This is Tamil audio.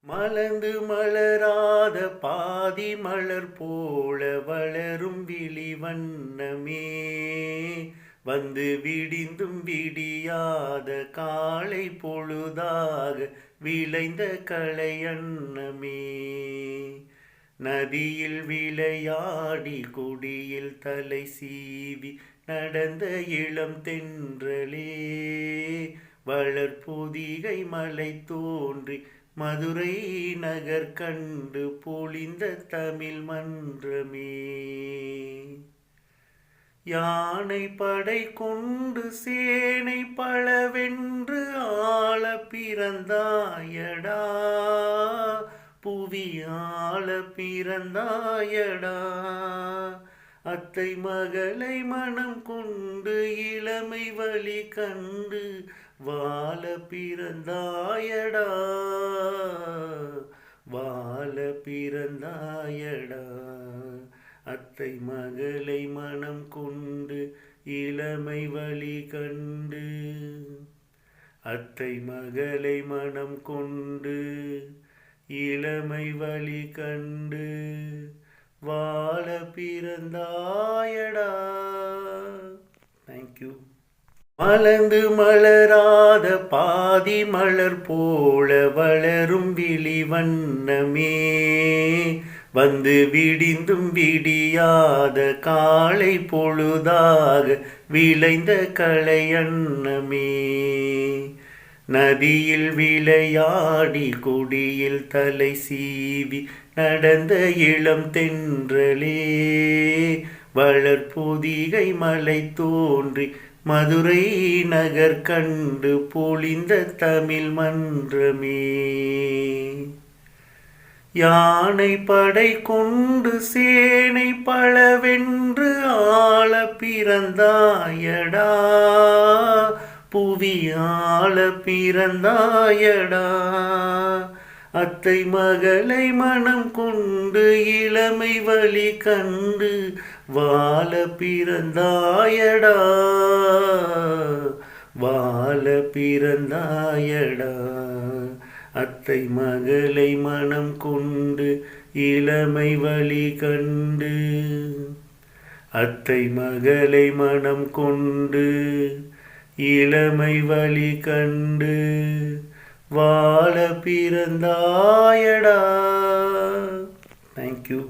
மலர்ந்து மலராத பாதி மலர் போல வளரும் விழி வண்ணமே, வந்து விடிந்தும் விடியாத காலை பொழுதாக விளைந்த கலையன்னமே. நதியில் விளையாடி குடியில் தலை சீவி நடந்த இளம் தென்றலே, வளர்பொதிகை மலை தோன்றி மதுரை நகர் கண்டு பொழிந்த தமிழ் மன்றமே. யானை படை கொண்டு சேனை பலவென்று ஆள பிறந்தாயடா, புவி ஆள பிறந்தாயடா. அத்தை மகளை மனம் கொண்டு இளமை வழி கண்டு வாழ பிறந்தாயடா, வாழ பிறந்தாயடா. அத்தை மகளை மனம் கொண்டு இளமை வழி கண்டு, அத்தை மகளை மனம் கொண்டு இளமை வழி கண்டு வாழ பிறந்தாயடா. தேங்க்யூ. மலர்ந்து மலராத பாதி மலர் போல வளரும் விழி வண்ணமே, வந்து விடிந்தும் விடியாத காலை பொழுதாக விளைந்த கலையன்னமே. நதியில் விளையாடி குடியில் தலை சீவி நடந்த இளம் தென்றலே, வளர்பொதிகை மலை தோன்றி மதுரை நகர் கண்டு பொழிந்த தமிழ் மன்றமே. யானை படை கொண்டு சேனை பலவென்று ஆள பிறந்தாயடா, புவி ஆள பிறந்தாயடா. அத்தை மகளை மனம் கொண்டு இளமை வழி கண்டு வாழ பிறந்தாயடா, வாழ பிறந்தாயடா. அத்தை மகளை மனம் கொண்டு இளமை வழி கண்டு, அத்தை மகளை மனம் கொண்டு இளமை வழி கண்டு வாழ பிறந்தாயடா. தேங்க்யூ.